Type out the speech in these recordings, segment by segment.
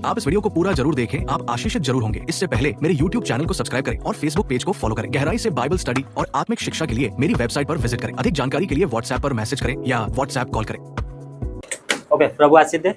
आप इस वीडियो को पूरा जरूर देखें, आप आशीषित जरूर होंगे। इससे पहले मेरे YouTube चैनल को सब्सक्राइब करें और Facebook पेज को फॉलो करें। गहराई से बाइबल स्टडी और आत्मिक शिक्षा के लिए मेरी वेबसाइट पर विजिट करें। अधिक जानकारी के लिए WhatsApp पर मैसेज करें या WhatsApp कॉल करें। ओके, प्रभु आशीष दे।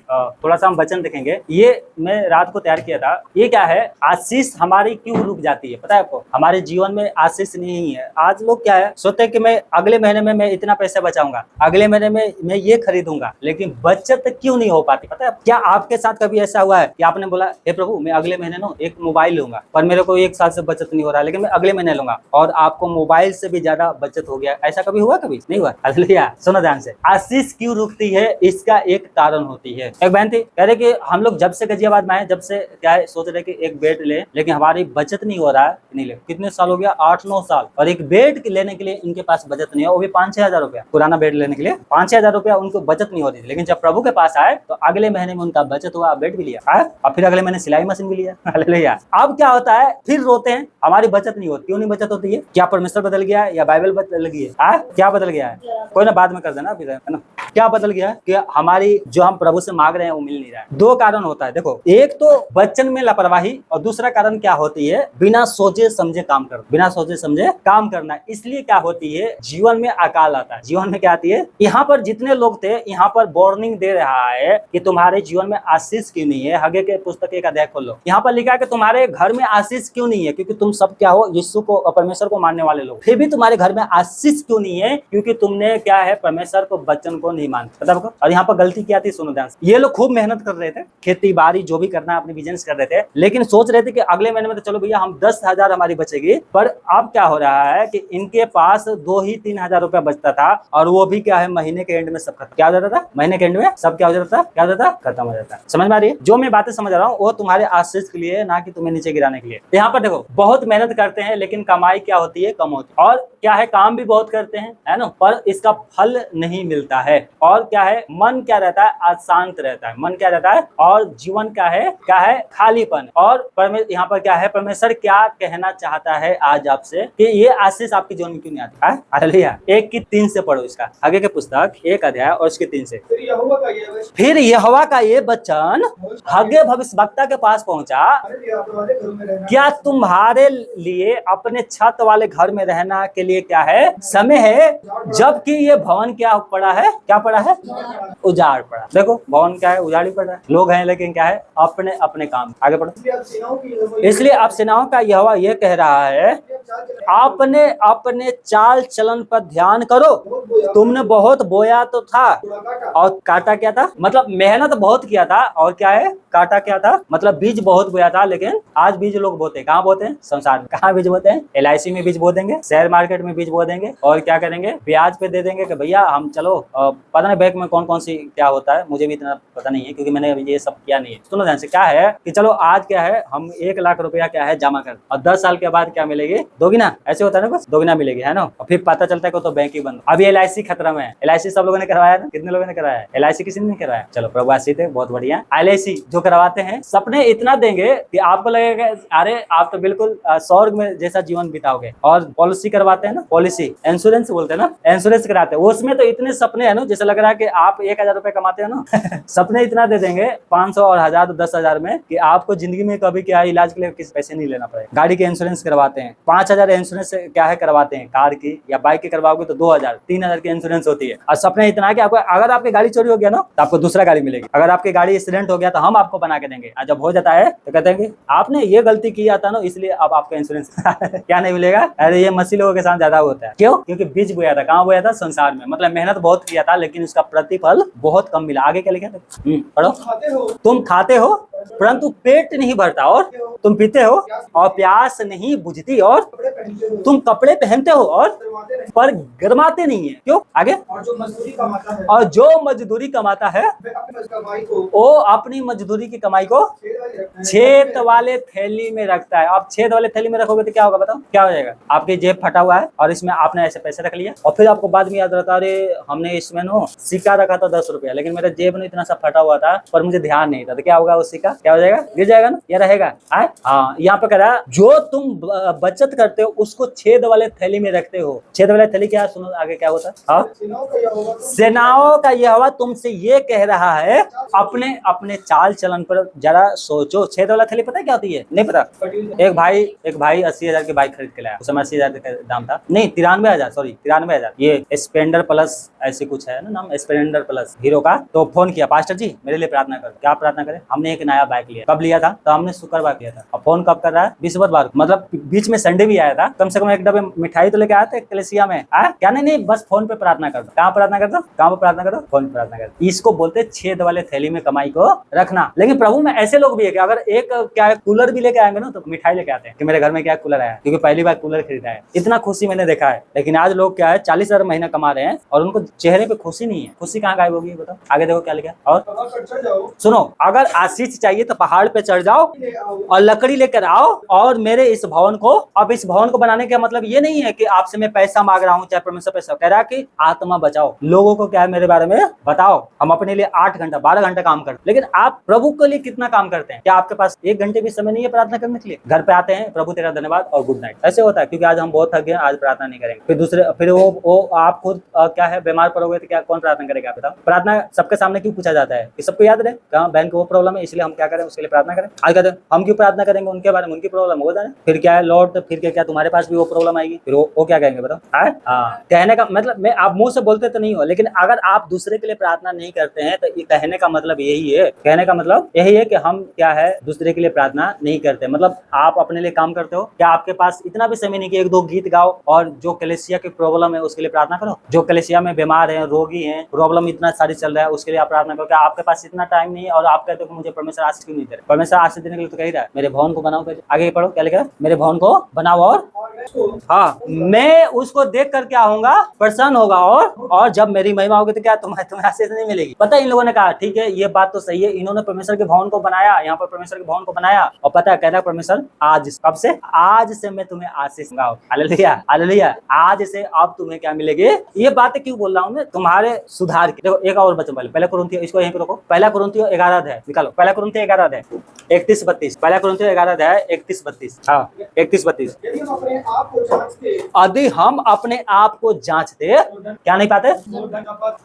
थोड़ा सा हम वचन देखेंगे। ये मैं रात को तैयार किया था। ये क्या है? आशीष हमारी क्यों रुक जाती है? पता है आपको? हमारे जीवन में आशीष नहीं है। आज लोग क्या है सोचते हैं कि मैं अगले महीने में मैं इतना पैसा बचाऊंगा, अगले महीने में मैं ये खरीदूंगा, लेकिन बचत क्यों नहीं हो पाती? पता है क्या आपके साथ कभी ऐसा हुआ है कि आपने बोला हे प्रभु मैं अगले महीने ना एक मोबाइल लूंगा, पर मेरे को 1 साल से बचत नहीं हो रहा, लेकिन मैं अगले महीने लूंगा, और आपको मोबाइल से भी ज्यादा बचत हो गया? ऐसा कभी हुआ? कभी नहीं हुआ? हालेलुया। सुनो ध्यान से। आशीष क्यों रुकती है इसका एक कारण होती है। एक बहन थी, कह रहे कि हम लोग जब से गाजियाबाद में आए, जब से क्या है सोच रहे कि एक बेड ले, लेकिन हमारी बचत नहीं हो रहा है। नहीं ले, कितने साल हो गया? 8-9 साल, और एक बेड लेने के लिए इनके पास बचत नहीं है, वो भी 5-6 हजार रुपया। पुराना बेड लेने के लिए 5-6 हजार रुपया उनको बचत नहीं हो रही थी। लेकिन जब प्रभु के पास आए तो अगले महीने में उनका बचत हुआ, बेड भी लिया और फिर अगले महीने सिलाई मशीन भी लिया। हालेलुया। अब क्या होता है? फिर रोते हैं हमारी बचत नहीं होती। क्यों नहीं बचत होती है? क्या परमेश्वर बदल गया है या बाइबल बदल गई है? क्या बदल गया है? कोई ना बाद में कर देना, अभी है ना। क्या बदल गया है कि हमारी जो हम प्रभु से मांग रहे हैं वो मिल नहीं रहा है। 2 कारण होता है। देखो, एक तो वचन में लापरवाही, और दूसरा कारण क्या होती है? बिना सोचे समझे काम करना। बिना सोचे समझे काम करना। इसलिए क्या होती है? जीवन में अकाल आता है। जीवन में क्या आती है? यहाँ पर जितने लोग थे, यहाँ पर वार्निंग दे रहा है कि तुम्हारे जीवन में आशीष क्यों नहीं है। हगे के पुस्तक 1 अध्याय खोल लो। यहाँ पर लिखा है कि तुम्हारे घर में आशीष क्यों नहीं है, क्योंकि तुम सब क्या हो? यीशु को, परमेश्वर को मानने वाले लोग। फिर भी तुम्हारे घर में आशीष क्यों नहीं है? क्योंकि तुमने क्या है? परमेश्वर को, वचन को नहीं मानते। पता है? और यहाँ पर गलती क्या थी? सुनो ध्यान से। ये लोग खूब मेहनत कर रहे थे, खेती बाड़ी जो भी करना है अपने बिजनेस कर रहे थे, लेकिन सोच रहे थे कि अगले महीने में तो चलो भैया हम 10,000 हमारी बचेगी। पर अब क्या हो रहा है कि इनके पास 2 ही 3 हजार रुपया बचता था, और वो भी क्या है? महीने के एंड में सब खत्म। क्या हो जाता था? महीने के एंड में सब क्या हो जाता था? क्या हो जाता? खत्म हो जाता। समझ में आ रही है? जो मैं बातें समझ रहा हूँ वो तुम्हारे आशीष के लिए, ना कि तुम्हें नीचे गिराने के लिए। यहाँ पर देखो, बहुत मेहनत करते हैं लेकिन कमाई क्या होती है? कम होती है। और क्या है? काम भी बहुत करते हैं, है ना, पर इसका फल नहीं मिलता है। और क्या है? मन क्या रहता है? अशांत रहता है। मन क्या रहता है? और जीवन क्या है? क्या है? खालीपन। और यहाँ पर क्या है? परमेश्वर क्या कहना चाहता है आज आपसे कि ये आशीष आपके जीवन में क्यों नहीं आती है? हालेलुया। 1-3 से पढ़ो इसका, आगे के पुस्तक 1 अध्याय और उसके 3 से। फिर यहोवा का ये वचन हगे भविष्यवक्ता के पास पहुंचा, क्या तुम्हारे लिए अपने छत वाले घर में रहना के लिए क्या है? समय है, जबकि ये भवन क्या पड़ा है? क्या पड़ा है? उजाड़ पड़ा। देखो, भवन क्या है? उजाड़ पड़ा है। लोग हैं लेकिन क्या है? अपने अपने काम। आगे पढ़ो। इसलिए अब सेनाओं का यहोवा ये कह रहा है, आपने अपने चाल चलन पर ध्यान करो। तुमने बहुत बोया तो था और काटा क्या था? मतलब मेहनत बहुत किया था, और क्या है? काटा क्या था? मतलब बीज बहुत बोया था, लेकिन आज बीज लोग बोते हैं। कहाँ बोते हैं? संसार में। कहाँ बीज बोते हैं? LIC में बीज बो देंगे, शेयर मार्केट में बीज बो देंगे, और क्या करेंगे? ब्याज पे दे देंगे कि भैया हम चलो, पता नहीं बैंक में कौन कौन सी क्या होता है, मुझे भी इतना पता नहीं है क्योंकि मैंने ये सब किया नहीं है। सुनो ध्यान से। क्या है कि चलो आज क्या है? हम 1 लाख रुपया क्या है जमा कर, और 10 साल के बाद क्या मिलेगी? दोगुना। ऐसे होता है ना, कुछ दोगुना मिलेगी, है ना। और फिर पता चलता है कि तो बैंक ही बंद। अभी LIC खतरा में है। LIC सब लोगों ने करवाया ना? कितने लोगों ने करवाया है? LIC किसी ने नहीं करवाया? चलो प्रभु आशीष है, बहुत बढ़िया। LIC जो करवाते हैं सपने इतना देंगे कि आपको लगेगा अरे आप तो बिल्कुल स्वर्ग में जैसा जीवन बिताओगे। और पॉलिसी करवाते हैं ना, पॉलिसी इंश्योरेंस बोलते हैं ना, इंश्योरेंस कराते हैं, उसमें तो इतने सपने है ना, जैसे लग रहा है कि आप 1,000 रुपए कमाते हैं ना। सपने इतना दे देंगे 500 और 1000 10,000 में कि आपको जिंदगी में कभी क्या है इलाज के लिए किसी पैसे नहीं लेना पड़ेगा। गाड़ी के इंश्योरेंस करवाते हैं, 5,000 इंश्योरेंस क्या है करवाते हैं। कार की या बाइक की करवाओगे तो 2,000 3,000 की इंश्योरेंस होती है। और सपने इतना है कि आपको, अगर आपकी गाड़ी चोरी हो गया ना तो आपको दूसरा गाड़ी मिलेगी। अगर आपकी गाड़ी एक्सीडेंट हो गया तो हम आपको बना के देंगे। और जब हो जाता है तो कहते हैं कि आपने ये गलती किया था ना, इसलिए अब आपका इंश्योरेंस क्या नहीं मिलेगा। अरे ये मसीह लोगों के साथ ज्यादा होता है। क्यों? क्योंकि बीज बोया था। कहाँ बोया था? संसार में। मतलब मेहनत बहुत किया था लेकिन उसका प्रतिफल बहुत कम मिला। आगे क्या लिखा था? पढ़ो। तुम खाते हो परंतु पेट नहीं भरता, और तुम पीते हो और प्यास नहीं बुझती, और तुम कपड़े पहनते हो और पर गरमाते नहीं है। क्यों? आगे। और जो मजदूरी कमाता है वो अपनी मजदूरी की कमाई को छेद वाले थैली में रखता है। आप छेद वाले थैली में रखोगे तो क्या होगा? बताओ क्या हो जाएगा? आपकी जेब फटा हुआ है और इसमें आपने ऐसे पैसे रख लिया, और फिर आपको बाद में याद रहता, अरे हमने इसमें नो सिक्का रखा था 10 रुपया, लेकिन मेरा जेब में इतना सा फटा हुआ था पर मुझे ध्यान नहीं था। तो क्या होगा? वो सिक्का क्या हो जाएगा? गिर जाएगा ना, या रहेगा? हाँ, यहाँ पे कह रहा जो तुम बचत करते हो उसको छेद वाले थैली में रखते हो। छेद वाले थैली क्या? सुनो आगे क्या होता है। सेनाओं का यहोवा तुमसे ये कह रहा है, अपने अपने चाल चलन पर जरा सोचो 6 वाला थैली पता है क्या होती है? नहीं पता। एक भाई 80,000 की बाइक खरीद के लाया, उस समय 80,000 का दाम था, नहीं 93,000, सॉरी 93,000, ये स्प्लेंडर प्लस ऐसे कुछ है ना नाम, स्प्लेंडर प्लस हीरो का। तो फोन किया, पास्टर जी मेरे लिए प्रार्थना करो। क्या प्रार्थना करें? हमने एक नया बाइक लिया। कब लिया था? तो हमने शुक्रवार लिया था। अब फोन कब कर रहा है? बिस्वतवार, मतलब बीच में संडे भी आया था। कम से कम एक डब्बे मिठाई तो लेके आए थे कलेसिया में। क्या नहीं, बस फोन पे प्रार्थना कर दो। कहाँ प्रार्थना कर दो? कहाँ पे प्रार्थना करो? फोन पे प्रार्थना कर दो। इसको बोलते छेद वाले थैली में कमाई को रखना। लेकिन प्रभु में ऐसे लोग भी है कि अगर एक क्या है कूलर भी लेके आएंगे ना तो मिठाई लेके आते हैं कि मेरे घर में क्या कूलर आया, क्योंकि पहली बार कूलर खरीदा है। इतना खुशी मैंने देखा है। लेकिन आज लोग क्या है 40,000 महीना कमा रहे हैं और उनको चेहरे पे खुशी नहीं है। खुशी कहाँ गायब होगी बताओ? आगे देखो क्या लिखा है। और सुनो, अगर आशीष चाहिए तो पहाड़ पे चढ़ जाओ और लकड़ी लेकर आओ और मेरे इस भवन को, अब इस भवन को बनाने का मतलब ये नहीं है कि आपसे मैं पैसा मांग रहा हूँ, चाहे परमेश्वर पैसा, कह रहा है कि आत्मा बचाओ। लोगों को क्या है मेरे बारे में बताओ। हम अपने लिए 8 घंटा 12 घंटा काम करते, लेकिन आप प्रभु के लिए कितना काम करते हैं? क्या आपके पास 1 घंटे भी समय नहीं है प्रार्थना करने के लिए? घर पे आते हैं, प्रभु तेरा धन्यवाद और गुड नाइट, ऐसे होता है क्योंकि आज हम बहुत थक गए, आज प्रार्थना नहीं करेंगे। फिर वो आप खुद क्या है बीमार पड़ोगे तो क्या कौन प्रार्थना करेगा? बताओ। प्रार्थना सबके सामने क्यों पूछा जाता है? सबको याद रहे कहाँ बहन को वो प्रॉब्लम है, इसलिए हम क्या करें? उसके लिए प्रार्थना करें। आज कहते हैं हम क्यों प्रार्थना करेंगे उनके बारे में, उनकी प्रॉब्लम हो जाए, फिर क्या है लॉर्ड, फिर क्या तुम्हारे पास भी वो प्रॉब्लम आएगी, फिर वो क्या कहेंगे बताओ? हाँ, कहने का मतलब मैं आप मुंह से बोलते तो नहीं हो, लेकिन अगर आप दूसरे के लिए प्रार्थना नहीं करते हैं तो ये कहने का मतलब यही है, कहने का मतलब यही है कि हम क्या है दूसरे के लिए प्रार्थना नहीं करते। मतलब आप अपने लिए काम करते हो। क्या आपके पास इतना भी समय नहीं कि 1-2 गीत गाओ और जो कलेसिया की प्रॉब्लम है उसके लिए प्रार्थना करो? जो कलेसिया में बीमार है, रोगी है, प्रॉब्लम इतना सारी चल रहा है, उसके लिए आप प्रार्थना करो। क्या आपके पास इतना टाइम नहीं है और आप कहते हो कि मुझे परमेश्वर आशीष क्यों नहीं दे रहा? परमेश्वर आशीष देने के लिए तो कह रहा है मेरे भवन को बनाओ। आगे पढ़ो क्या लिखा है? मेरे भवन को बनाओ और हाँ मैं उसको देख कर क्या होगा? प्रसन्न होगा और जब मेरी महिमा होगी तो क्या तुम्हें आशीष नहीं मिलेगी? पता है इन लोगों ने कहा ठीक है ये बात तो सही है, इन्होंने परमेश्वर के भवन को बनाया, यहाँ पर परमेश्वर के भवन को बनाया और पता है कह रहा परमेश्वर आज कब से? आज से मैं तुम्हें आशीष दूंगा। Hallelujah hallelujah. आज से अब तुम्हें क्या मिलेगी? ये बातें क्यों बोल रहा हूँ मैं? तुम्हारे सुधार की। देखो एक और बच्चों पहले कुरिन्थियों, इसको यहीं पे रोको। पहला कुरिन्थियों 11 अध्याय निकालो। पहला कुरिन्थियों 11 अध्याय 31-32। पहला कुरिन्थियों 11 अध्याय 31-32। हाँ 31-32। यदि हम अपने आप को जांचते क्या नहीं पाते?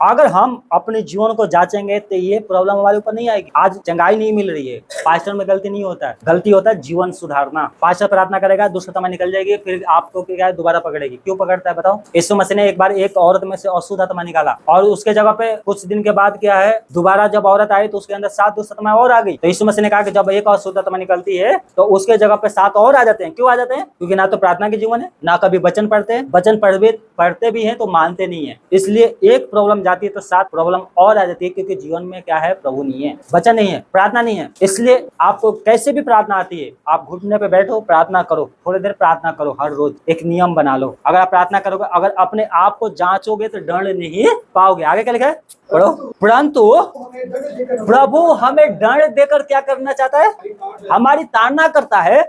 अगर हम अपने जीवन को जांचेंगे तो ये प्रॉब्लम हमारे ऊपर नहीं आएगी। आज चंगाई नहीं मिल रही है, पास्टर में गलती नहीं होता है, गलती होता है जीवन सुधारना। पास्टर प्रार्थना करेगा, दुष्टता निकल जाएगी, फिर आपको क्या दोबारा पकड़ेगी। क्यों पकड़ता है बताओ? यीशु मसीह ने एक बार एक औरत में से अशुद्ध आत्मा निकाला और उसके जगह पे कुछ दिन के बाद क्या है दोबारा जब औरत आई तो उसके अंदर 7 दुष्ट आत्माएं और आ गई। तो यीशु मसीह ने कहा कि जब एक अशुद्ध आत्मा निकलती है तो उसके जगह पे 7 और आ जाते हैं। क्यों आ जाते हैं? क्योंकि ना तो प्रार्थना के जीवन है, ना कभी वचन पढ़ते हैं, वचन पढ़ते भी हैं तो मानते नहीं है। इसलिए एक प्रॉब्लम जाती है तो 7 प्रॉब्लम और आ जाती है, क्योंकि जीवन में क्या है? प्रभु नहीं है, वचन नहीं है, प्रार्थना नहीं है। इसलिए आपको कैसे भी प्रार्थना आती है, आप घुटने पे बैठो, प्रार्थना करो, थोड़ी देर प्रार्थना करो, हर रोज एक नियम बना लो। अगर आप प्रार्थना करोगे, अगर अपने आप को जांचोगे तो दंड नहीं पाओगे। आगे क्या लिखा है पढ़ो। परंतु प्रभु हमें दंड देकर क्या करना चाहता है? हमारी ताड़ना करता है,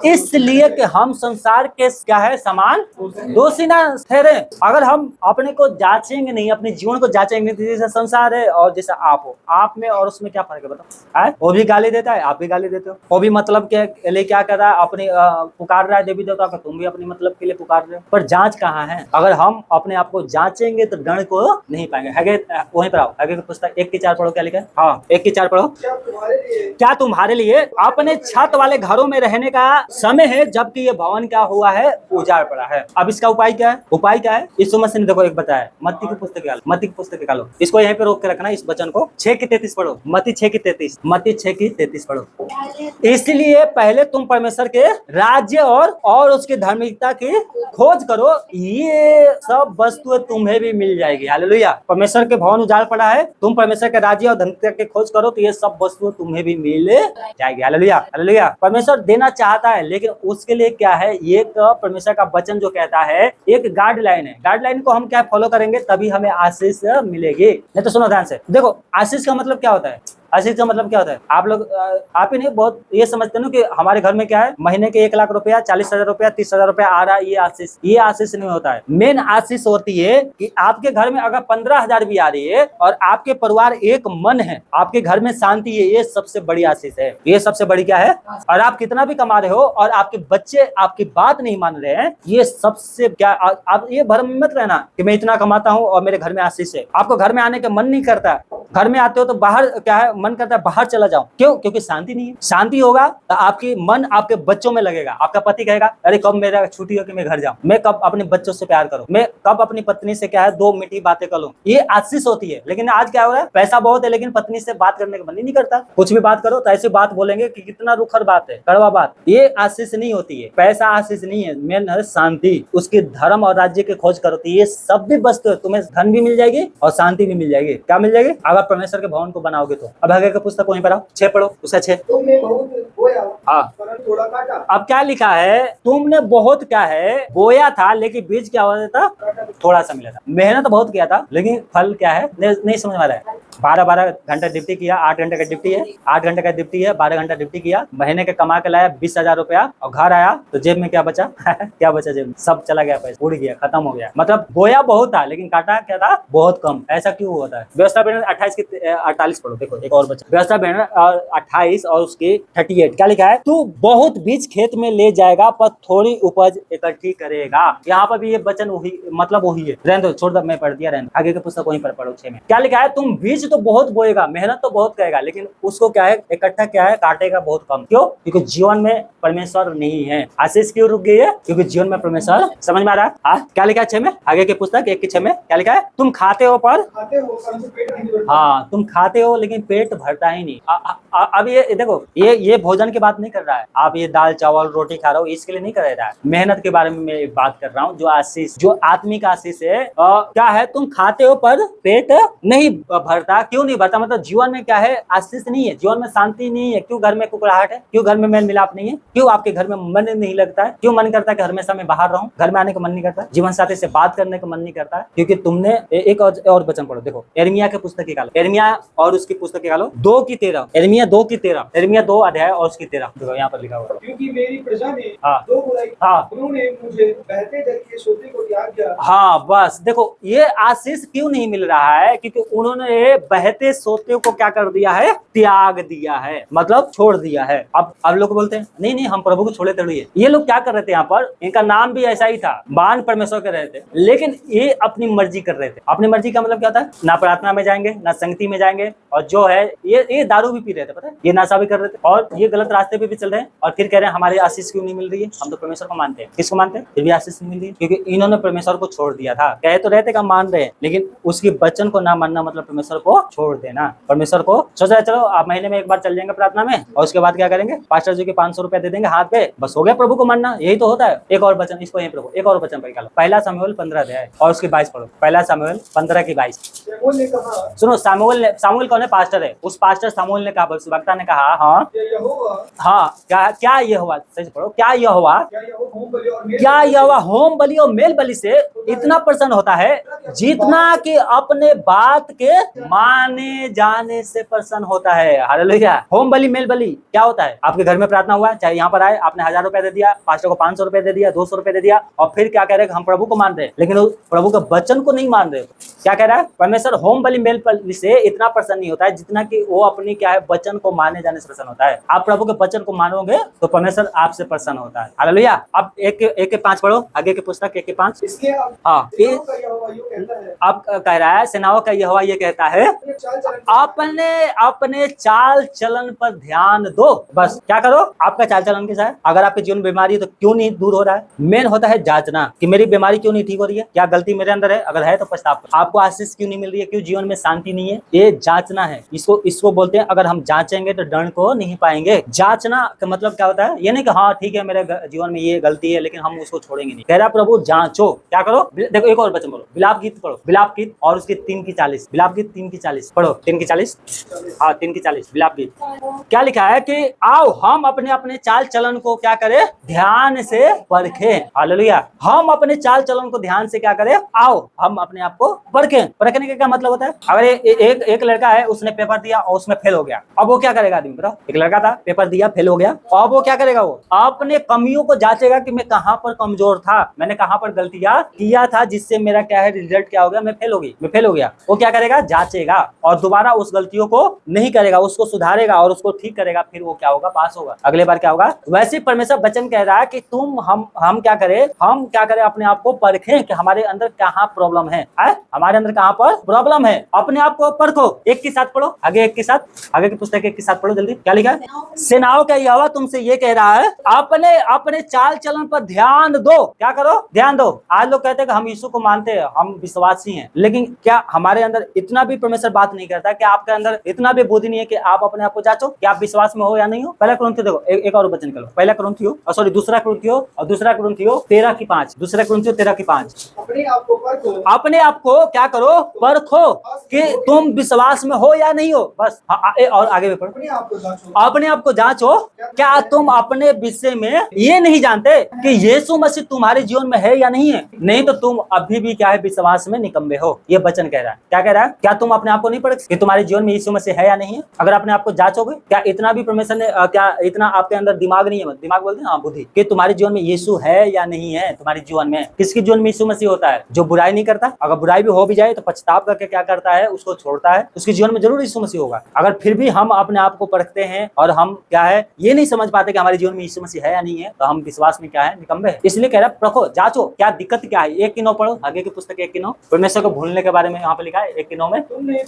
इसलिए कि हम संसार के क्या है समान दोषी ना ठहरे। अगर हम अपने को जांचेंगे नहीं, अपने जीवन को जांचेंगे तो जैसा संसार है और जैसा आप हो, आप में और उसमें क्या फर्क है बताओ? वो भी गाली देता है, आप भी गाली देते हो। वो भी मतलब के लिए क्या कर रहा है? अपनी पुकार रहा है देवी देवता का, तुम भी अपने मतलब के लिए पुकार रहे हो। पर जांच कहाँ है? अगर हम अपने आप को जांचेंगे तो दंड को नहीं पाएंगे। आगे वहीं पर आओ, आगे पुस्तक 1:4 पढ़ो क्या लिखा है? हाँ 1:4 पढ़ो। क्या तुम्हारे लिए अपने छत वाले घरों में रहने का समय है जबकि ये भवन क्या हुआ है? उजाड़ पड़ा है। अब इसका उपाय क्या है? उपाय क्या है? यीशु मसीह ने देखो एक बताया, मत्ती की पुस्तक निकालो, इसको यहीं पे रोक के रखना, इस वचन को 6:33 पढ़ो। मत्ती 6:33 पढ़ो। इसलिए पहले तुम परमेश्वर के राज्य और उसकी धार्मिकता की खोज करो, ये सब वस्तुएं तुम्हें भी मिल जाएगी। हालेलुया। परमेश्वर के भवन उजाड़ पड़ा है, तुम परमेश्वर के राज्य और धार्मिकता की खोज करो तो ये सब वस्तुएं तुम्हें भी मिल जाएगी। Hallelujah hallelujah. परमेश्वर देना चाहता है, लेकिन उसके लिए क्या है? एक परमेश्वर का वचन जो कहता है, एक गाइडलाइन है। गाइडलाइन को हम क्या फॉलो करेंगे तभी हमें आशीष मिलेगी। नहीं तो सुनो ध्यान से, देखो आशीष का मतलब क्या होता है? आशीष का मतलब क्या होता है? आप लोग आप ही नहीं बहुत ये समझते हो कि हमारे घर में क्या है महीने के 1 लाख रुपया, 40,000 रुपया, 30,000 रुपया आ रहा है, ये आशीष नहीं होता है। मेन आशीष होती है कि आपके घर में अगर 15,000 भी आ रही है और आपके परिवार एक मन है, आपके घर में शांति है, ये सबसे बड़ी आशीष है। ये सबसे बड़ी क्या है? और आप कितना भी कमा रहे हो और आपके बच्चे आपकी बात नहीं मान रहे हैं, ये सबसे क्या, आप ये भ्रम में मत रहना कि मैं इतना कमाता हूँ और मेरे घर में आशीष है। आपको घर में आने का मन नहीं करता, घर में आते हो तो बाहर क्या है, मन करता है बाहर चला जाओ। क्यों? क्योंकि शांति नहीं है। शांति होगा तो आपकी मन आपके बच्चों में लगेगा। आपका पति कहेगा अरे कब मेरा छुट्टी हो कि मैं घर जाऊं, मैं कब अपने बच्चों से प्यार करूं, मैं कब अपनी पत्नी से क्या है 2 मीठी बातें करूं। ये आशीष होती है। लेकिन आज क्या हो रहा है, पैसा बहुत है लेकिन पत्नी से बात करने का मन ही नहीं करता। कुछ भी बात करो तो ऐसी बात बोलेंगे कि कितना रुखर बात है, कड़वा बात। ये आशीष नहीं होती है। पैसा आशीष नहीं है, मेन है शांति। उसकी धर्म और राज्य की खोज करो तो ये सब भी वस्तु है, तुम्हें धन भी मिल जाएगी और शांति भी मिल जाएगी। क्या मिल जाएगी? अगर परमेश्वर के भवन को बनाओगे तो। अब हगे का पुस्तक वहीं पर आओ, 6 पढ़ो, उसका 6। तुमने बहुत बोया, हाँ, परंतु थोड़ा काटा। अब क्या लिखा है, तुमने बहुत क्या है बोया था लेकिन बीज क्या हुआ था, थोड़ा सा मिला था। मेहनत बहुत किया था लेकिन फल क्या है नहीं समझ में आ रहा है। 12 घंटा ड्यूटी किया, 8 घंटे का ड्यूटी है, 8 घंटे का ड्यूटी है, 12 घंटा ड्यूटी किया, महीने के कमा के लाया 20,000 रुपया और घर आया तो जेब में क्या बचा? क्या बचा जेब में? सब चला गया, पैसा उड़ गया, खत्म हो गया। मतलब बोया बहुत था लेकिन काटा क्या था, बहुत कम। ऐसा क्यों होता है? व्यवस्था बैनर 28 की 48 पढ़ो, देखो एक और बचा। व्यवस्था बैनर 28 और उसकी 38 क्या लिखा है? तू बहुत बीज खेत में ले जाएगा पर थोड़ी उपज इकट्ठी करेगा। यहाँ पर भी ये वचन वही, मतलब वही है। रहने दो, छोड़ दो, मैं पढ़ दिया, रहने दो। आगे के पुस्तक वहीं पर पढ़ो 6 में। क्या लिखा है? तुम बीज तो बहुत बोएगा, मेहनत तो बहुत करेगा लेकिन उसको क्या है, इकट्ठा क्या है, काटेगा बहुत कम। क्यों? क्योंकि जीवन में परमेश्वर नहीं है। आशीष क्यों रुक गई है? क्योंकि जीवन में परमेश्वर। समझ में आ रहा है? क्या लिखा है 6 में? आगे के पुस्तक 1 की 6 में क्या लिखा है? तुम खाते हो पर परंतु पेट नहीं भरता। हाँ, तुम खाते हो लेकिन पेट भरता ही नहीं। अब ये देखो, ये भोजन की बात नहीं कर रहा है। आप ये दाल चावल रोटी खा रहे हो इसके लिए नहीं कर रहा है। मेहनत के बारे में मैं बात कर रहा हूँ। जो आशीष, जो आत्मिक आशीष है, क्या है? तुम खाते हो पर पेट नहीं भरता। क्यों नहीं भरता? मतलब जीवन में क्या है, आशीष नहीं है, जीवन में शांति नहीं है। क्यों? घर में कुकड़ाहट है। क्यों? घर में मेल मिलाप नहीं है। क्यों? आपके घर में मन नहीं लगता है। क्यों मन करता है कि हमेशा मैं बाहर रहूं, घर में आने का मन नहीं करता, जीवन साथी से बात करने का मन नहीं करता है? क्योंकि तुमने एक और वचन पढ़ो, देखो यिर्मयाह की पुस्तक निकालो, यिर्मयाह और उसकी पुस्तक निकालो 2 की 13, यिर्मयाह 2 की 13, यिर्मयाह 2 अध्याय और उसकी 13, देखो यहाँ पर लिखा हुआ। क्योंकि मेरी प्रजा ने हाँ। 2 बुराई, हाँ। उन्होंने मुझे बहते जल के सोते को त्याग दिया। हाँ, बस देखो ये आशीष क्यों नहीं मिल रहा है? क्योंकि उन्होंने बहते सोते को क्या कर दिया है, त्याग दिया है, मतलब छोड़ दिया है। अब लोग बोलते हैं नहीं नहीं हम प्रभु को छोड़े तोड़िए। ये लोग क्या कर रहे थे यहाँ पर? इनका नाम भी ऐसा ही था, मान परमेश्वर के रहे थे लेकिन ये अपनी मर्जी कर रहे थे। अपनी मर्जी का मतलब क्या होता है? ना प्रार्थना में जाएंगे, ना संगति में जाएंगे, और जो है ये दारू भी पी रहे थे, पता है, ये नशा भी कर रहे थे और ये गलत रास्ते पे भी चल रहे हैं। और फिर कह रहे हैं हमारी आशीष क्यों नहीं मिल रही है? हम तो परमेश्वर को मानते हैं। किसको मानते हैं? फिर भी आशीष नहीं मिल रही है क्योंकि इन्होंने परमेश्वर को छोड़ दिया था। कहे तो रहते का मान रहे हैं लेकिन उसके वचन को ना मानना मतलब परमेश्वर को छोड़ देना। परमेश्वर को सोचा चलो आप महीने में एक बार चल जाएंगे प्रार्थना में और उसके बाद क्या करेंगे, पास्टर जी के 500 रुपया दे देंगे हाथ पे, बस हो गया प्रभु को मानना। यही तो होता है। एक और वचन इसको यहीं प्रभु, एक और वचन पढ़ लो, 1 शमूएल 15 अध्याय और उसकी 22 पढ़ो। 1 शमूएल 15 की 22। शमूएल ने कहा, सुनो, सामुएल कौन है? पास्टर है। उस पास्टर सामुएल ने कहा, भविष्यवक्ता ने कहा, हाँ हाँ, क्या यहोवा, सही पढ़ो, क्या यहोवा होम बलि और मेल बलि से इतना प्रसन्न होता है जितना कि अपने बात के माने जाने से प्रसन्न होता है। हालेलुया। होम बलि मेल बलि क्या होता है? आपके घर में प्रार्थना हुआ, चाहे यहाँ पर आए, आपने 1000 रुपया दे दिया, पास्टर को 500 रुपया दे दिया, 200 रुपया दे दिया और फिर क्या कह रहे हैं? हम प्रभु को मान रहे हैं लेकिन प्रभु के वचन को नहीं मान रहे। क्या कह रहा है परमेश्वर? होम बलि मेल बलि से इतना प्रसन्न नहीं होता है जितना कि वो अपनी क्या है, वचन को माने जाने से प्रसन्न होता है। आप प्रभु के वचन को मानोगे तो परमेश्वर आपसे प्रसन्न होता है। हालेलुया। अब 1 के 5 पढ़ो, आगे के पुस्तक 1 के 5। हाँ, अब कह रहा है सेनाओं का यहोवा ये कहता है अपने चाल चलन पर ध्यान दो। बस क्या करो? आपका चाल चलन कैसा है? अगर आपके जीवन में बीमारी है तो क्यों नहीं दूर हो रहा है? मेन होता है जांचना कि मेरी बीमारी क्यों नहीं ठीक हो रही है, क्या गलती मेरे अंदर है, अगर है तो पछतावा करो। आपको आशीष क्यों नहीं मिल रही है, क्यों जीवन में शांति नहीं है, ये जांचना है। इसको बोलते हैं, अगर हम जांचेंगे तो दंड को नहीं पाएंगे। जांचना का मतलब क्या होता है? ये नहीं कि हाँ ठीक है मेरे जीवन में ये गलती है लेकिन हम उसको छोड़ेंगे नहीं। कह रहा प्रभु जांचो, क्या करो? देखो एक और वचन बोलो, विलाप गीत पढ़ो, विलाप गीत और उसके 3 की 40, विलाप गीत 3 की 40 पढ़ो, 3 की 40। हाँ 3 की 40 विलाप गीत। क्या लिखा है कि आओ हम अपने अपने चाल चलन को क्या करें, ध्यान से परखें। हालेलुया। हम अपने चाल चलन को ध्यान से क्या करें, आओ हम अपने आप को परखें। परखने का क्या मतलब होता है? अगर एक लड़का है, उसने पेपर दिया और उसमें फेल हो गया, अब वो क्या करेगा आदमी बताओ? एक लड़का था, पेपर दिया, फेल हो गया, अब वो क्या करेगा? वो अपने कमियों को जांचेगा कि मैं कहां पर कमजोर था, मैंने कहां पर गलतियां किया क्या था जिससे मेरा क्या है रिजल्ट क्या हो गया, मैं फेल हो गया। वो क्या करेगा, जांचेगा और दोबारा उस गलतियों को नहीं करेगा, उसको सुधारेगा और उसको ठीक करेगा, फिर वो क्या होगा, पास होगा, अगले बार क्या होगा। वैसे परमेश्वर वचन कह रहा है कि हम क्या करें, अपने आप को परखें कि हमारे अंदर कहाँ प्रॉब्लम है, हमारे अंदर कहाँ पर प्रॉब्लम है, अपने आप को परखो। एक के साथ पढ़ो, आगे की पुस्तक एक के साथ पढ़ो जल्दी। क्या लिखा है, सेनाओं का यहोवा तुमसे ये कह रहा है, अपने चाल चलन पर ध्यान दो। क्या करो, ध्यान दो। आज लोग कहते हैं कि हम यीशु को मानते हैं, हम विश्वासी हैं, लेकिन क्या हमारे अंदर इतना भी परमेश्वर बात नहीं करता, क्या आपके अंदर इतना भी बुद्धि नहीं है कि आप अपने आप को जांचो कि आप विश्वास में हो या नहीं हो। पहला कुरिन्थियों देखो, एक और वचन करो, पहला कुरिन्थियों दूसरा कुरिन्थियों 13:5, दूसरा कुरिन्थियों 13:5। अपने आप को परखो, अपने आप को क्या करो, परखो कि तुम विश्वास में हो या नहीं हो। बस और आगे भी पढ़ो, अपने आप को जांचो, अपने आप को जांचो, क्या तुम अपने विषय में ये नहीं जानते कि यीशु मसीह तुम्हारे जीवन में है या नहीं है, नहीं तो तुम अभी भी क्या है, विश्वास में निकम्मे हो। ये वचन कह रहा है। क्या कह रहा है, क्या तुम अपने आप को नहीं परख कि तुम्हारे जीवन में यीशु मसीह है या नहीं है। अगर अपने आप को जांचोगे, क्या इतना भी परमेश्वर ने क्या इतना आपके अंदर दिमाग नहीं है, दिमाग बोलते हैं हाँ, बुद्धि, कि तुम्हारे जीवन में यीशु है या नहीं है। तुम्हारे जीवन में किसके जीवन में यीशु मसीह होता है, जो बुराई नहीं करता, अगर बुराई भी हो भी जाए तो पछताव करके क्या करता है, उसको छोड़ता है, उसके जीवन में जरूर यीशु मसीह होगा। अगर फिर भी हम अपने आप को परखते हैं और हम क्या है ये नहीं समझ पाते कि हमारे जीवन में यीशु मसीह है या नहीं है, तो हम विश्वास में क्या है, निकम्मे है। इसलिए कह रहा है परखो, जांचो, क्या दिक्कत क्या है। 1:9 पढ़ो, आगे की पुस्तक 1:9, परमेश्वर को भूलने के बारे में यहाँ पे लिखा है 1:9 में। तुमने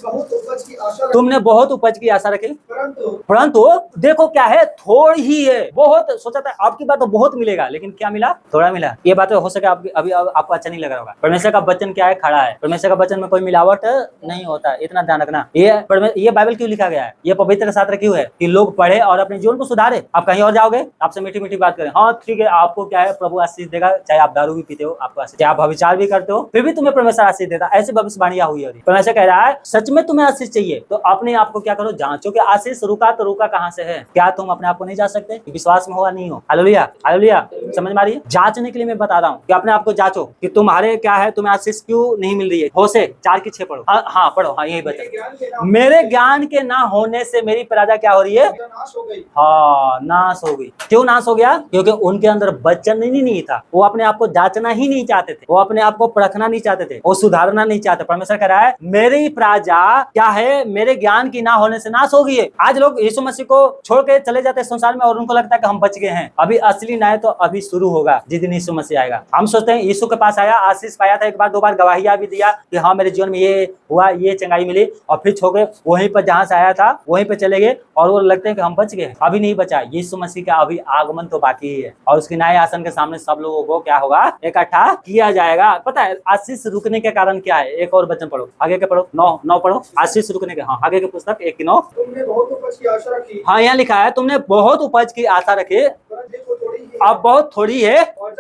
बहुत उपज की आशा रखी, परंतु देखो क्या है, थोड़ी ही है। बहुत सोचा था आपकी बात तो बहुत मिलेगा, लेकिन क्या मिला, थोड़ा मिला। ये बात हो सके अभी आपको अच्छा नहीं लग रहा होगा। परमेश्वर का वचन क्या है, खड़ा है। परमेश्वर का वचन में कोई मिलावट नहीं होता, इतना ध्यान रखना। ये बाइबल क्यों लिखा गया है, ये पवित्र शास्त्र क्यों है, कि लोग पढ़े और अपने जीवन को सुधारे। आप कहीं और जाओगे, आपसे मीठी मीठी बात करें, हाँ ठीक है, आपको क्या है, प्रभु आशीष देगा। चाहे आप दारू भी पीते हो, आपको आशीष, चाहे आप व्यभिचार भी करते हो, फिर भी तुम्हें परमेश्वर आशीष देता। ऐसी भविष्यवाणियां हुई है। परमेश्वर कह रहा है सच में तुम्हें आशीष चाहिए तो अपने आप को क्या करो, जांचो कि आशीष रुका तो रुका कहां से है। क्या तुम अपने आप को नहीं जांच सकते, विश्वास में हो या नहीं हो। हालेलुया, हालेलुया, समझ में आ रही है। जांचने के लिए मैं बता रहा हूँ कि अपने आप को जांचो कि तुम्हारे क्या है, तुम्हें आशीष क्यों नहीं मिल रही है। होशे 4:6 पढ़ो। हाँ पढ़ो, हाँ यही बचा। मेरे ज्ञान के ना होने से मेरी प्रजा क्या हो रही है, नाश हो गई। हाँ, नाश हो गई। क्यों नाश हो गया, क्योंकि उनके अंदर वचन ही नहीं था। वो अपने आप को जांचना ही नहीं चाहते थे, वो अपने आप को परखना नहीं चाहते थे, वो सुधारना नहीं चाहते। परमेश्वर कह रहा है मेरी प्रजा क्या है, मेरे ज्ञान की ना होने से नाश हो गई है। आज लोग यीशु मसीह को छोड़ के चले जाते हैं संसार में और उनको लगता है कि हम बच गए हैं। अभी असली न्याय तो अभी शुरू होगा जिस दिन यीशु मसीह आएगा। हम सोचते हैं यीशु के पास आया, आशीष पाया था, एक बार दो बार गवाहियां भी दिया कि हाँ मेरे जीवन में ये हुआ, ये चंगाई मिली, और फिर छोड़ वहीं पर जहां से आया था वहीं पर चले गए और वो लगते हैं कि हम बच गए। अभी नहीं बचा। यीशु मसीह का अभी आगमन तो बाकी ही है और उसके न्याय आसन के सामने सब लोगों को क्या होगा, इकट्ठा किया जाएगा। पता है आशीष रुकने के कारण क्या है, एक और वचन पढ़ो, आगे के पढ़ो, 9 पढ़ो, आशीष रुकने के। हाँ आगे की पुस्तक 1:9। तुमने बहुत उपज की आशा रखी, हाँ यहाँ लिखा है तुमने बहुत उपज की आशा रखी, देखो थोड़ी ही अब बहुत थोड़ी है। और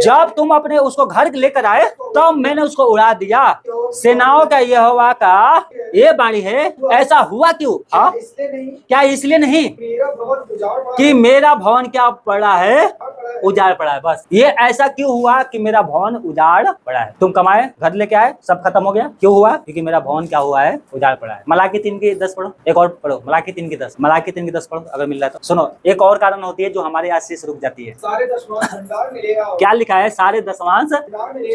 जब तुम अपने उसको घर लेकर आए तब मैंने उसको उड़ा दिया। सेनाओं का यहोवा का ये वाणी है, ऐसा हुआ क्यों? हाँ इसलिए नहीं, क्या इसलिए नहीं मेरा भवन उजाड़ पड़ा कि मेरा भवन क्या पड़ा है, उजाड़ पड़ा है। बस ये ऐसा क्यों हुआ कि मेरा भवन उजाड़ पड़ा है। तुम कमाए, घर लेके आए, सब खत्म हो गया, क्यों हुआ? क्योंकि मेरा भवन क्या हुआ है, उजाड़ पड़ा है। मलाकी 3:10 पढ़ो, एक और पढ़ो, मलाकी 3:10, मलाकी 3:10 पढ़ो अगर मिल रहा है तो। सुनो, एक और कारण होती है जो हमारे आशीष रुक जाती है। सारे दशमांश भंडार में ले आओ। क्या लिखा है? सारे दशमांश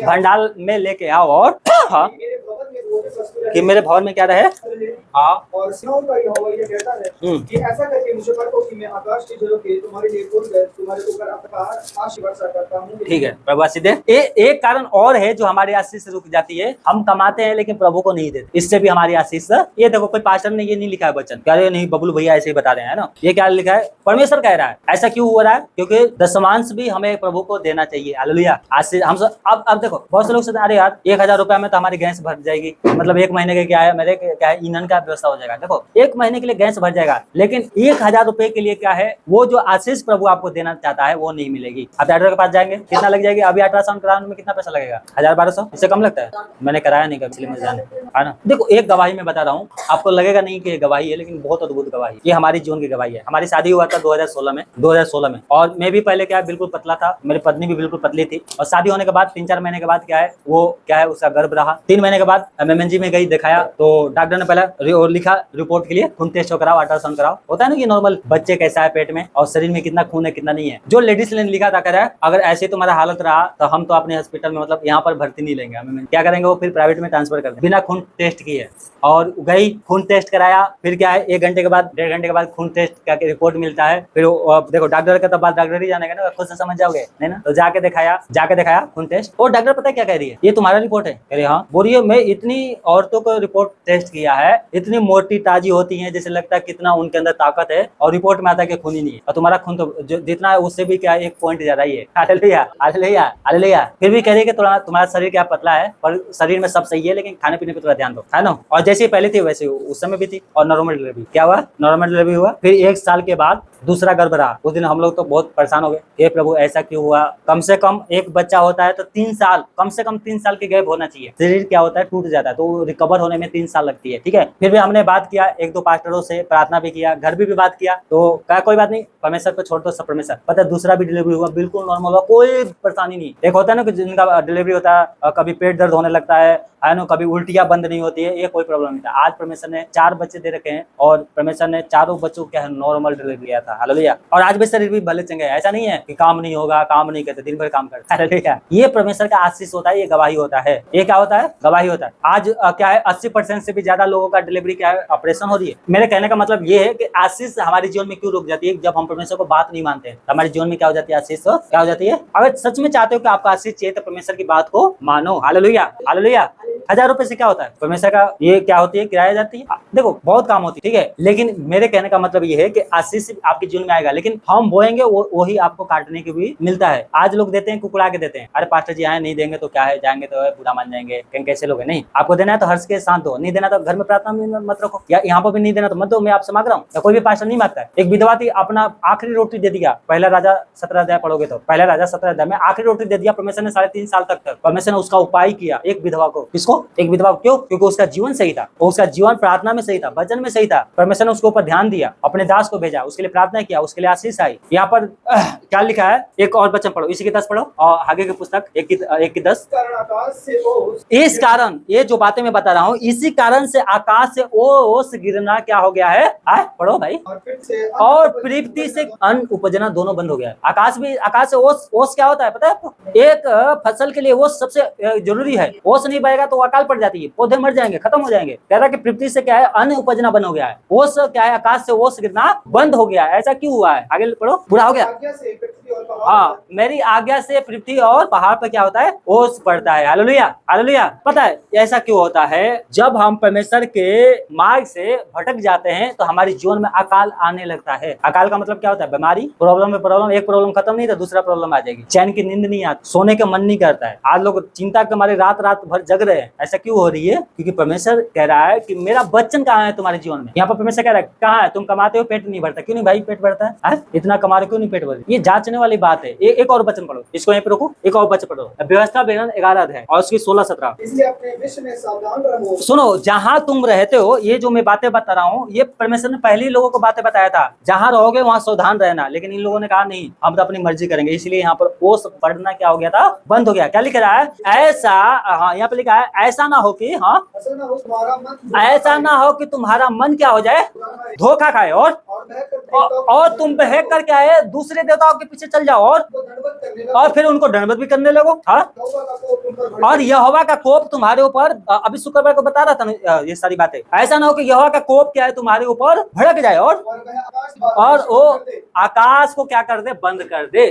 भंडार में लेके आओ और हाँ कि मेरे भवन में क्या रहे। हाँ और सेनाओं का यहोवा ये कहता है कि ऐसा करके मुझे परखो कि मैं आकाश की जलों के तुम्हारे लिए खोलकर तुम्हारे ऊपर आशीष वर्षा करता हूँ। ठीक है प्रभु आशीष दे। एक कारण और है जो हमारी आशीष रुक जाती है, हम कमाते हैं लेकिन प्रभु को नहीं देते, इससे भी हमारी आशीष। ये देखो कोई पास्टर ने ये नहीं लिखा है वचन, क्या नहीं बबलू भैया ऐसे ही बता रहे हैं ना, ये क्या लिखा है? परमेश्वर कह रहा है। ऐसा क्यों हो रहा है? क्योंकि दशमांश भी हमें प्रभु को देना चाहिए। हालेलुया। आशीष हम सब अब देखो बहुत से लोग सोचते हैं अरे यार 1000 रुपया में तो हमारी गैस भर जाएगी, मतलब 1 महीने के क्या है, मेरे क्या है ईंधन का व्यवस्था हो जाएगा। देखो 1 महीने के लिए गैस भर जाएगा, लेकिन 1000 रुपए के लिए क्या है, वो जो आशीष प्रभु आपको देना चाहता है वो नहीं मिलेगी। आप डॉक्टर के पास जाएंगे, कितना लग जाएगी? अभी अल्ट्रासाउंड कराने में कितना पैसा लगेगा? 1000-1200, इससे कम लगता है? मैंने कराया नहीं कभी, इसलिए मुझे जाने है ना। देखो एक गवाही मैं बता रहा हूँ, आपको लगेगा नहीं कि गवाही है, लेकिन बहुत अद्भुत गवाही। ये हमारी जीवन की गवाही है। हमारी शादी हुआ था 2016 में और मैं भी पहले क्या है बिल्कुल पतला था, मेरी पत्नी भी बिल्कुल पतली थी, और शादी होने के बाद 3-4 महीने के बाद क्या है वो क्या है उसका गर्भ रहा। 3 महीने के बाद MMNG में गई, दिखाया तो डॉक्टर ने पहले लिखा रिपोर्ट के लिए खून टेस्ट कराओ, अल्ट्रासाउंड कराओ। होता है ना कि नॉर्मल बच्चे कैसा है पेट में और शरीर में कितना खून है कितना नहीं है। जो लेडीज ने लिखा था, कह रहा है अगर ऐसे तुम्हारा हालत रहा तो हम तो अपने हॉस्पिटल में मतलब यहाँ पर भर्ती नहीं लेंगे, हमें क्या करेंगे वो फिर प्राइवेट में ट्रांसफर कर देंगे बिना खून टेस्ट किए। और गई खून टेस्ट कराया, फिर क्या है 1 घंटे के बाद 1.5 घंटे के बाद खून टेस्ट का रिपोर्ट मिलता है। फिर देखो डॉक्टर का तो बात डॉक्टर ही जानेगा ना, खुद से समझ जाओगे नहीं ना। तो जाके दिखाया खून टेस्ट, और डॉक्टर पता है क्या कह रही है, ये तुम्हारा रिपोर्ट है। कह रही हाँ। बोल रही है मैं इतनी औरतों को रिपोर्ट टेस्ट किया है, इतनी मोटी ताजी होती है जैसे लगता है कितना उनके अंदर ताकत है, और रिपोर्ट में आता है कि खून ही नहीं है, और तुम्हारा खून तो जितना है उससे भी क्या 1 पॉइंट ज्यादा ही है। Hallelujah hallelujah hallelujah. फिर भी कह रही है कि तुम्हारा शरीर क्या पतला है, पर शरीर में सब सही है, लेकिन खाने पीने पे थोड़ा ध्यान दो, है ना। और जैसे पहले थी वैसे उस समय भी थी। और नॉर्मल डिलीवरी क्या हुआ, नॉर्मल डिलीवरी हुआ। फिर 1 साल के बाद दूसरा गर्भ रहा। उस दिन हम लोग तो बहुत परेशान हो गए, हे प्रभु ऐसा क्यों हुआ। कम से कम एक बच्चा होता है तो 3 साल, कम से कम 3 साल की गैप होना चाहिए। शरीर क्या होता है टूट जाता है, तो रिकवर होने में 3 साल लगती है, ठीक है। फिर भी हमने बात किया 1-2 पास्टरों से, प्रार्थना भी किया, घर भी बात किया, तो क्या कोई बात नहीं, परमेश्वर पे छोड़ दो सब परमेश्वर। पता है दूसरा भी डिलीवरी हुआ, बिल्कुल नॉर्मल हुआ, कोई परेशानी नहीं। एक होता है ना कि जिनका डिलीवरी होता है कभी पेट दर्द होने लगता है ना, कभी उल्टियां बंद नहीं होती है, ये कोई प्रॉब्लम नहीं था। आज परमेश्वर ने 4 बच्चे दे रखे हैं, और परमेश्वर ने चारों बच्चों को नॉर्मल डिलीवरी किया था। हालेलुया। और आज भी शरीर भी भले चंगे, ऐसा नहीं है कि काम नहीं होगा, काम नहीं करते, दिन भर काम करते। हालेलुया। ये परमेश्वर का आशीष होता है, ये गवाही होता है। ये क्या होता है, गवाही होता है। आज क्या है 80% से भी ज्यादा लोगों का डिलीवरी क्या है, ऑपरेशन हो रही है। मेरे कहने का मतलब ये है कि आशीष हमारे जीवन में क्यों रुक जाती है, जब हम परमेश्वर को बात नहीं मानते हैं। हमारे जीवन में क्या हो जाती है, आशीष क्या हो जाती है। अगर सच में चाहते हो कि आपका आशीष चाहिए तो परमेश्वर की बात को मानो। Hallelujah hallelujah. 1000 रुपए से क्या होता है, परमेश्वर का ये क्या होती है, किराया जाती है। देखो बहुत काम होती है, ठीक है, लेकिन मेरे कहने का मतलब ये है कि आशीष आपके जीवन में आएगा, लेकिन हम बोएंगे वही आपको काटने के भी मिलता है। आज लोग देते हैं, कुकुड़ा के देते हैं। अरे पास्टर जी आए, नहीं देंगे तो क्या है, जाएंगे तो बुरा मान जाएंगे, कहीं कैसे लोग हैं। नहीं, आपको देना है तो हर्ष के शांत हो, नहीं देना तो घर में प्रार्थना में मत रखो, या यहाँ पर भी नहीं देना तो मत दो, मैं आपसे मांग रहा हूँ। या कोई भी पास्टर नहीं मांगता है। एक विधवा थी, अपना आखिरी रोटी दे दिया। पहला राजा 17 अध्याय पढ़ोगे तो, पहला राजा 17 अध्याय में आखिरी रोटी दे दिया परमेश्वर ने। 3.5 साल तक परमेश्वर ने उसका उपाय किया एक विधवा को। किसको, एक विधवा को। क्यों, क्योंकि उसका जीवन सही था, उसका जीवन प्रार्थना में सही था, वचन में सही था। परमेश्वर ने उसके ऊपर ध्यान दिया, अपने दास को भेजा, उसके लिए प्रार्थना किया, उसके लिए आशीष आई। यहाँ पर क्या लिखा है, एक और वचन पढ़ो, इसी के 10 पढ़ो, और आगे की पुस्तक 1 की 10। इस कारण, ये जो बातें मैं बता रहा हूँ, इसी कारण से आकाश से ओस गिरना क्या हो गया है, पढ़ो भाई, और पृथ्वी से अन्न उपजना दोनों बंद हो गया है। आकाश से ओस क्या होता है पता है आपको। एक फसल के लिए ओस सबसे जरूरी है। ओस नहीं बहेगा तो अकाल पड़ जाती है, पौधे मर जाएंगे, खत्म हो जाएंगे। कह रहा है कि पृथ्वी से क्या है, अन्न उपजना बंद हो गया है। ओस क्या है, आकाश से ओस गिरना बंद हो गया है। ऐसा क्यों हुआ है, आगे पढ़ो, पूरा हो गया। हाँ, मेरी आज्ञा से पृथ्वी और पहाड़ पर क्या होता है, ओस पड़ता है। Hallelujah hallelujah. पता है ऐसा क्यों होता है, जब हम परमेश्वर के मार्ग से भटक जाते हैं तो हमारे जीवन में अकाल आने लगता है। अकाल का मतलब क्या होता है, बीमारी, प्रॉब्लम में प्रॉब्लम, एक प्रॉब्लम खत्म नहीं तो दूसरा प्रॉब्लम आ जाएगी। चैन की नींद नहीं आती, सोने का मन नहीं करता है। आज लोग चिंता के मारे रात भर जग रहे हैं। ऐसा क्यों हो रही है, क्योंकि परमेश्वर कह रहा है कि मेरा वचन कहाँ है तुम्हारे जीवन में। यहाँ पर परमेश्वर कह रहा है कहाँ है, तुम कमाते हो पेट नहीं भरता। क्यों नहीं भाई पेट भरता है, इतना कमा रहे क्यों नहीं पेट भरता। ये जांचने वाली बात है। एक और वचन पढ़ो, इसको यहीं पे रोको, एक और वचन पढ़ो, व्यवस्था विवरण 11 है और उसकी 16-17। इसलिए अपने विषय में सावधान रहो। सुनो, जहां तुम रहते हो, ये जो मैं बातें बता रहा हूँ, ये परमेश्वर ने पहले ही लोगों को बातें बताया था, जहां रहोगे वहां सावधान रहना। लेकिन इन लोगों ने कहा नहीं, हम तो अपनी मर्जी करेंगे। इसलिए यहाँ पर ओस पढ़ना क्या हो गया था, बंद हो गया। क्या लिख रहा है, ऐसा, हाँ यहाँ पे लिखा है ऐसा ना हो कि, हाँ ऐसा ना हो कि तुम्हारा मन क्या हो जाए, धोखा खाए, और तुम बहक कर क्या है दूसरे देवताओं के पीछे चल जाओ, और फिर उनको दंडवत भी करने लगो। हाँ, और यहोवा का कोप तुम्हारे ऊपर, अभी शुक्रवार को बता रहा था ना ये सारी बातें। ऐसा ना हो कि यहोवा का कोप क्या है तुम्हारे ऊपर भड़क जाए, और वो आकाश को क्या कर दे, बंद कर दे,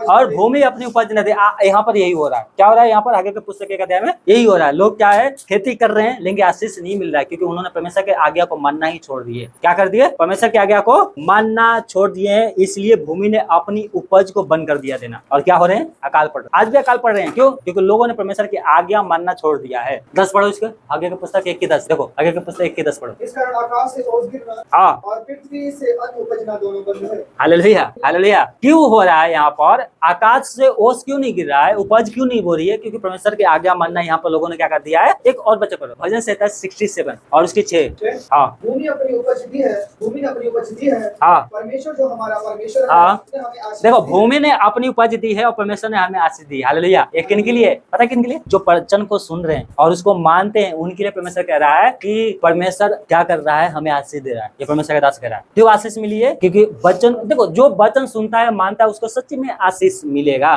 और भूमि अपनी उपज न दे। यहाँ पर यही हो रहा है। क्या हो रहा है यहाँ पर, आगे के पुस्तक के अध्याय में यही हो रहा है। लोग क्या है, खेती कर रहे हैं लेकिन आशीष नहीं मिल रहा है, क्योंकि उन्होंने परमेश्वर के आज्ञा को मानना ही छोड़ दिए। क्या कर दिए, परमेश्वर की आज्ञा को मानना छोड़ दिए हैं। इसलिए भूमि ने अपनी उपज को बंद कर दिया देना, और क्या हो रहे हैं, अकाल पड़ रहे। आज भी अकाल पड़ रहे हैं। क्यों, क्योंकि लोगों ने परमेश्वर की आज्ञा मानना छोड़ दिया है। 10 पढ़ो इसके आगे के पुस्तक 1 की 10, देखो आगे के पुस्तक 1 की 10 पढ़ो। इस कारण आकाश से ओस गिरना, हाँ, और पृथ्वी से अन्न उपजना दोनों बंद है। Hallelujah hallelujah. क्यों हो रहा है यहाँ पर, आकाश से ओस क्यों नहीं गिर रहा है, उपज क्यों नहीं हो रही है, क्योंकि परमेश्वर की आज्ञा मानना यहाँ पर लोगों ने क्या कर दिया है। एक और बच्चे पढ़ो, भजन 67 और उसकी 6। हाँ, भूमि अपनी उपज दी है, भूमि ने अपनी उपज दी है। हाँ, परमेश्वर जो हमारा परमेश्वर है, हाँ, उसने हमें आशीष देखो भूमि ने अपनी उपज दी है और परमेश्वर ने हमें आशीष दी है। हालेलुया। ये किन के लिए? पता है किन के लिए? जो वचन को सुन रहे हैं और उसको मानते हैं, उनके लिए परमेश्वर कह रहा है कि परमेश्वर क्या कर रहा है, हमें आशीष दे रहा है। ये परमेश्वर का दास कह रहा है। क्यों आशीष मिली है? क्योंकि वचन, देखो जो वचन सुनता है मानता है उसको सच्ची में आशीष मिलेगा।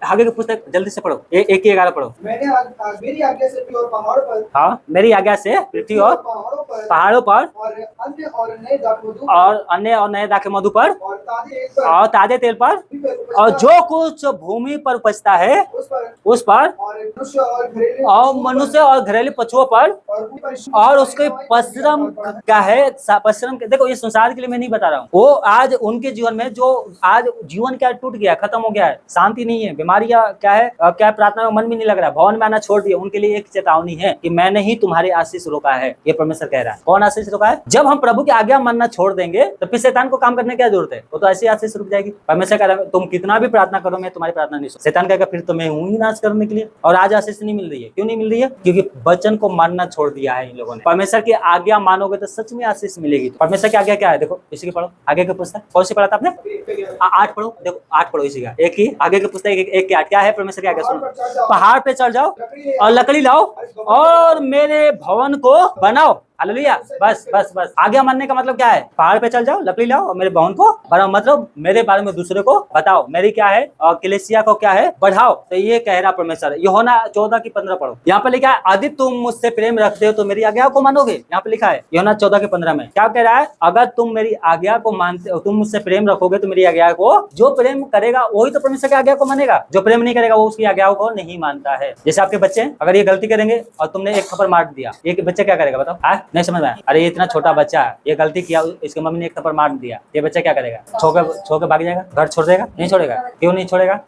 आगे की पुस्तक जल्दी से पढ़ो, 1:11 पढ़ो। मेरी आज्ञा से पृथ्वी और पहाड़ों पर, हाँ, मेरी आज्ञा से पृथ्वी और पहाड़ों पर और अन्य और नए दाखे मधु पर और ताजे तेल पर और जो कुछ भूमि पर उपजता है उस पर और मनुष्य और घरेलू पशुओं पर और उसके परिश्रम क्या है, परिश्रम। देखो ये संसार के लिए मैं नहीं बता रहा हूँ, वो आज उनके जीवन में जो आज जीवन क्या टूट गया, खत्म हो गया है, शांति नहीं है, बीमारियां क्या है, क्या प्रार्थना में मन भी नहीं लग रहा है, भवन में आना छोड़ दिया, उनके लिए एक चेतावनी है कि मैंने ही तुम्हारे आशीष रोका है। ये परमेश्वर कह रहा है। कौन आशीष रोका है? जब हम प्रभु की आज्ञा मानना छोड़ देंगे तो फिर शैतान को काम करने की क्या जरूरत है? वो तो ऐसी आशीष रुक जाएगी। परमेश्वर कह रहा है तुम कितना भी प्रार्थना करो मैं तुम्हारी प्रार्थना नहीं सुन। शैतान कहेगा फिर तो मैं हूं ही नाश करने के लिए। और आज आशीष नहीं मिल रही है। क्यों नहीं मिल रही है? क्योंकि वचन को मानना छोड़ दिया है इन लोगों ने। परमेश्वर की आज्ञा मानोगे तो सच में आशीष मिलेगी। परमेश्वर की आज्ञा क्या है? देखो इसी की पढ़ो, आगे की पुस्तक कौन सी पढ़ा था आपने? 8 पढ़ो। देखो 8 पढ़ो इसी का, एक ही आगे की पुस्तक 1:8 क्या है? परमेश्वर की आज्ञा सुनो, पहाड़ पे चढ़ जाओ और लकड़ी लाओ और मेरे भवन को बनाओ। हालेलुया। बस बस बस, आज्ञा मानने का मतलब क्या है? पहाड़ पे चल जाओ, लकड़ी लाओ और मेरे भवन को बनाओ, मतलब मेरे बारे में दूसरे को बताओ, मेरी क्या है और कलीसिया को क्या है बढ़ाओ। तो ये कह रहा परमेश्वर। यूहन्ना 14:15 पढ़ो। यहाँ पे लिखा है यदि तुम मुझसे प्रेम रखते हो तो मेरी आज्ञा को मानोगे। यहाँ पे लिखा है यूहन्ना 14:15 में क्या कह रहा है? अगर तुम मेरी आज्ञा को मानते हो, तुम मुझसे प्रेम रखोगे तो मेरी आज्ञा को, जो प्रेम करेगा वही तो परमेश्वर की आज्ञा को मानेगा, जो प्रेम नहीं करेगा वो उसकी आज्ञाओं को नहीं मानता है। जैसे आपके बच्चे अगर ये गलती करेंगे और तुमने एक थप्पड़ मार दिया, ये बच्चा क्या करेगा बताओ? नहीं समझ में आया? अरे इतना छोटा बच्चा है, ये गलती किया, इसके मम्मी ने एक थप्पड़ मार दिया, ये बच्चा क्या करेगा? छोड़ भाग जाएगा, घर छोड़ देगा? नहीं छोड़ेगा। क्यों नहीं छोड़ेगा?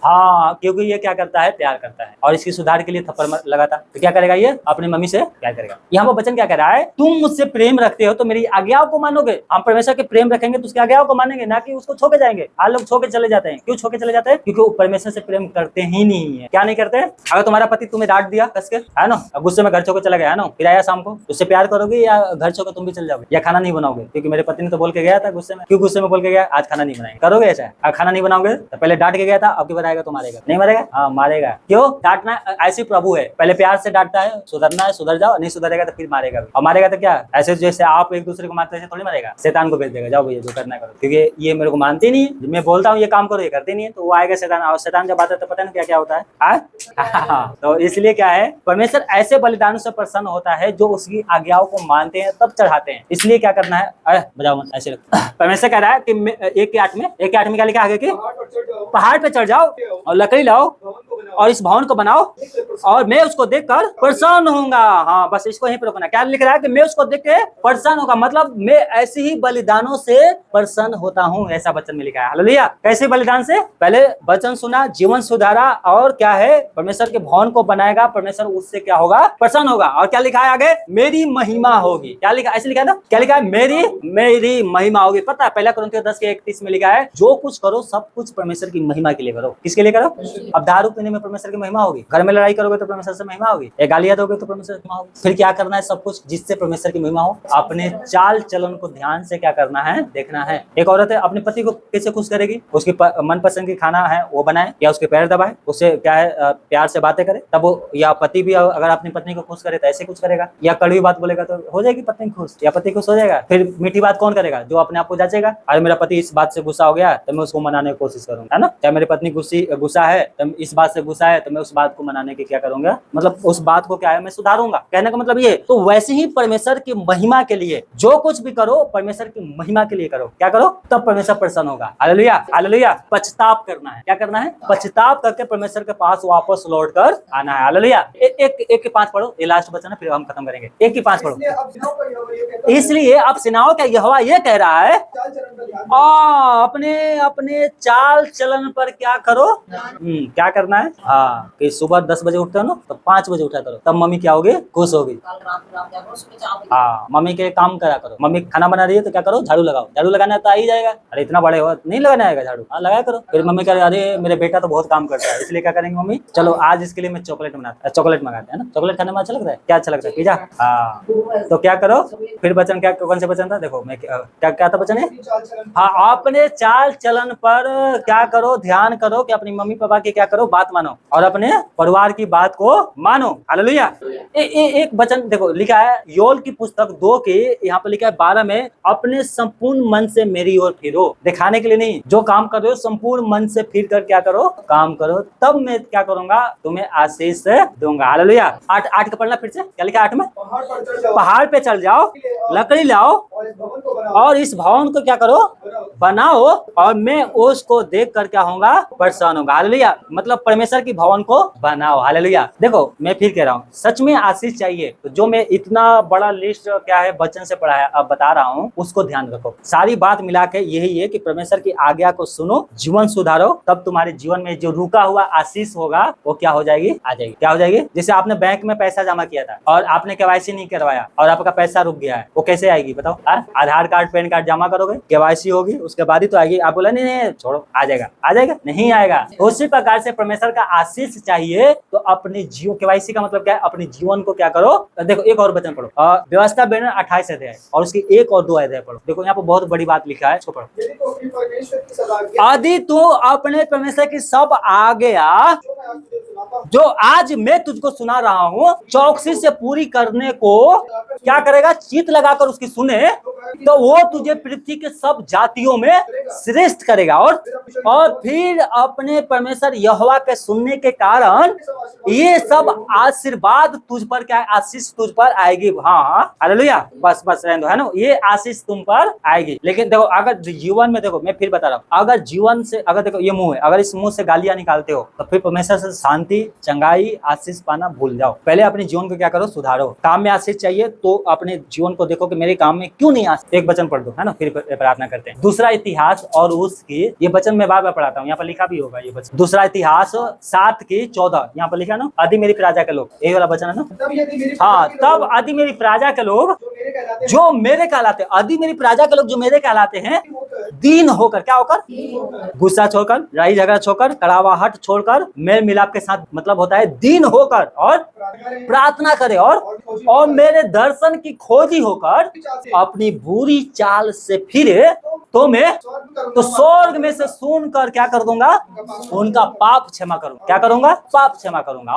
हाँ, क्योंकि ये क्या करता है? प्यार करता है और इसकी सुधार के लिए थप्पड़ लगाता। तो क्या करेगा? ये अपनी मम्मी से प्यार करेगा। यहाँ पर वचन क्या कह रहा है? तुम मुझसे प्रेम रखते हो तो मेरी आज्ञाओं को मानोगे। हम परमेश्वर के प्रेम रखेंगे तो उसकी आज्ञाओं को मानेंगे, ना कि उसको छोड़ के जाएंगे। आज लोग छोड़ के चले जाते हैं। क्यों छोड़ के चले जाते हैं? क्योंकि वो परमेश्वर से प्रेम करते ही नहीं है। क्या नहीं करते? अगर तुम्हारा पति तुम्हें डांट दिया कस के, है ना, अब गुस्से में घर छोड़ के चला गया, है ना, फिर आया शाम को, उससे प्यार करोगे या घर छोड़ के तुम भी चल जाओगे या खाना नहीं बनाओगे? क्योंकि मेरे पति ने तो बोल के गया था गुस्से में। क्यों गुस्से में बोल के गया? आज खाना नहीं बनाएंगे। करोगे ऐसा? अगर खाना नहीं बनाओगे तो पहले डांट के गया था, अब की बार आएगा तो मारेगा? नहीं मारेगा? हाँ मारेगा। क्यों? डांटना ऐसी प्रभु है, पहले प्यार से डांटता है, सुधरना है सुधर जाओ, नहीं सुधरेगा तो फिर मारेगा। और मारेगा तो क्या ऐसे जैसे आप एक दूसरे को मारते हैं थोड़ी मारेगा, शैतान को भेज देगा, जाओ भैया जो करना करो, क्योंकि ये मेरे को मानते नहीं है। मैं बोलता हूँ ये काम करो, ये करते नहीं है, तो वो आएगा शैतान। और शैतान जब आता है तो पता नहीं क्या क्या होता है। तो इसलिए क्या है, परमेश्वर ऐसे बलिदानों से प्रसन्न होता है जो उसकी आज्ञाओं को मानते हैं तब चढ़ाते हैं। इसलिए क्या करना है? बजाओ मत ऐसे रखो। परमेश्वर कह रहा है कि 1:8 में क्या लिखा आगे कि पहाड़ पे चढ़ जाओ और लकड़ी लाओ और इस भवन को बनाओ और मैं उसको देखकर प्रसन्न होऊंगा। हाँ बस इसको यहीं पर रोकना। क्या लिख रहा है? कि मैं उसको देख के प्रसन्न होगा, मतलब मैं ऐसे ही बलिदानों से प्रसन्न होता हूँ, ऐसा वचन में लिखा है। हालेलुया। कैसे बलिदान से? पहले वचन सुना, जीवन सुधारा और क्या है, परमेश्वर के भवन को बनाएगा, परमेश्वर उससे क्या होगा? प्रसन्न होगा। और क्या लिखा है आगे? मेरी महिमा होगी। क्या लिखा? ऐसे लिखा है ना? क्या लिखा है? मेरी महिमा होगी। पता है 1 कुरिन्थियों 10:31 में लिखा है जो कुछ करो सब कुछ परमेश्वर की महिमा के लिए करो। किसके लिए करो? अब दारू पीने में परमेश्वर की महिमा होगी, घर में लड़ाई करोगे तो परमेश्वर से महिमा होगी, गालियां दोगे तो परमेश्वर की महिमा होगी। फिर क्या करना है? सब कुछ जिससे परमेश्वर की महिमा हो। अपने चाल चलन को ध्यान से क्या करना है? देखना है। एक औरत है अपने पति को कैसे खुश करेगी? उसकी मनपसंद की खाना है वो बनाए या उसके पैर दबाए, उससे क्या है प्यार से बातें करे, तब वो, या पति भी अगर अपनी पत्नी को खुश करे तो ऐसे कुछ करेगा, या कड़वी बात बोलेगा तो हो जाएगी पत्नी खुश या पति खुश हो जाएगा। फिर मीठी बात कौन करेगा? जो अपने आप को जांचेगा। अरे मेरा पति इस बात से गुस्सा हो गया तो मैं उसको मनाने की कोशिश करूंगा, है ना। चाहे मेरी पत्नी गुस्सा है तो इस बात से गुस्सा है तो मैं उस बात को मनाने की क्या करूंगा, मतलब उस बात को क्या है मैं सुधारूंगा। कहने का मतलब ये। तो वैसे ही परमेश्वर की महिमा के लिए जो कुछ भी करो परमेश्वर की महिमा के लिए करो। क्या करो? तब परमेश्वर प्रसन्न होगा। Hallelujah hallelujah. पछताप करना है। क्या करना है? पछताप करके परमेश्वर के पास वापस लौट कर आना है। हालेलुया। एक के 5 पढ़ो, ये लास्ट वचन है फिर हम खत्म करेंगे। 1 की 5 पढ़ो। इसलिए अब सेनाओं का यहोवा ये कह रहा है अपने चाल चलन पर क्या करो? क्या करना है? है हाँ कि सुबह 10 बजे उठते हो ना तो 5 बजे उठा करो, तब मम्मी क्या होगी, खुश होगी। हाँ मम्मी के काम करा करो, मम्मी खाना बना रही है तो क्या करो, झाड़ू लगाओ, झाड़ू लगाना तो आ ही जाएगा। अरे इतना बड़े हो नहीं लगाना आएगा झाड़ू, हाँ लगाया करो। फिर मम्मी कह रही अरे मेरे बेटा तो बहुत काम करता है, इसलिए क्या करेंगे मम्मी, चलो आज इसके लिए मैं चॉकलेट मंगाते हैं ना। चॉकलेट खाने में अच्छा लगता है, क्या अच्छा लगता है, पिज्जा। हाँ तो क्या करो, फिर वचन क्या, कौन से वचन था देखो, मैं क्या क्या था वचन है, हाँ अपने चाल चलन पर क्या करो, ध्यान करो कि अपनी मम्मी पापा की क्या करो, बात मानो और अपने परिवार की बात को मानो। हालेलुया। एक वचन देखो लिखा है योएल की पुस्तक 2 के यहाँ पर लिखा है 12 में, अपने संपूर्ण मन से मेरी ओर फिरो। दिखाने के लिए नहीं, जो काम कर रहे हो संपूर्ण मन से फिर कर क्या करो, काम करो, तब मैं क्या करूंगा, तुम्हें आशीष दूंगा। हालेलुया। 8 का पढ़ना फिर से, क्या लिखा 8 में, पहाड़ पे चढ़ जाओ, लकड़ी लाओ और इस भवन को क्या करो, बनाओ और मैं उसको देख कर क्या होगा, प्रसन्न होगा। हालेलुया। मतलब परमेश्वर की भवन को बनाओ। हालेलुया। देखो मैं फिर कह रहा हूँ, सच में आशीष चाहिए तो जो मैं इतना बड़ा लिस्ट क्या है वचन से पढ़ा है अब बता रहा हूँ, उसको ध्यान रखो। सारी बात मिला के यही है कि परमेश्वर की आज्ञा को सुनो, जीवन सुधारो, तब तुम्हारे जीवन में जो रुका हुआ आशीष होगा वो क्या हो जाएगी, आ जाएगी। क्या हो जाएगी, जैसे आपने बैंक में पैसा जमा किया था और आपने केवाईसी नहीं करवाया और आपका पैसा रुक गया है, वो कैसे आएगी बताओ। आधार कार्ड पैन कार्ड जमा करोगे, केवाईसी होगी, उसके बाद ही तो आएगी। आप बोला नहीं छोड़ो, आ जाएगा, नहीं आएगा। उसी प्रकार से परमेश्वर का आशीष चाहिए तो अपने जीवन, केवाईसी का मतलब क्या है, अपने जीवन को क्या करो। देखो एक और वचन पढ़ो, व्यवस्था बैनर 28 अध्याय और उसकी 1 और 2 अध्याय पढ़ो। देखो यहाँ पर बहुत बड़ी बात लिखा है, इसको पढ़ो। यदि तू अपने परमेश्वर की सब आज्ञा जो आज मैं तुझको सुना रहा हूँ चौकसी से पूरी करने को क्या करेगा, चित लगाकर उसकी सुने, तो वो तुझे पृथ्वी के सब जातियों में श्रेष्ठ करेगा। और फिर अपने परमेश्वर यहोवा के सुनने के कारण ये सब आशीर्वाद तुझ पर क्या, आशीष तुझ पर आएगी। हाँ हालेलुया। बस रहने दो, है ना, ये आशीष तुम पर आएगी। लेकिन देखो अगर जीवन में, देखो मैं फिर बता रहा हूँ, अगर जीवन से, अगर देखो ये मुंह है, अगर इस मुंह से गालियां निकालते हो तो फिर परमेश्वर से शांति, चंगाई, आशीष पाना भूल जाओ। पहले अपने जीवन को क्या करो, सुधारो। काम में आशीष चाहिए तो अपने जीवन को देखो कि मेरे काम में क्यों नहीं आशीष। एक वचन पढ़ दो, है ना, फिर प्रार्थना करते हैं। दूसरा इतिहास और उसकी, ये वचन मैं बार बार पढ़ाता हूँ, यहाँ पर लिखा भी होगा ये वचन। दूसरा इतिहास 7:14 यहाँ पर लिखा ना, आदि मेरी प्रजा के लोग, यही वाला वचन है ना। हाँ, तब आदि मेरी प्रजा के लोग जो मेरे कहलाते, आदि मेरी प्रजा के लोग जो मेरे कहलाते हैं, दीन होकर, क्या होकर, गुस्सा छोड़कर, लड़ाई झगड़ा छोड़कर, कड़वाहट छोड़कर, मेल मिलाप के साथ, मतलब होता है दीन होकर और प्रार्थना करे और मेरे दर्शन की खोजी होकर अपनी बुरी चाल से फिरे तो मैं तो स्वर्ग में से सुनकर क्या कर दूंगा, उनका पाप क्षमा करूंगा। क्या करूंगा, पाप क्षमा करूंगा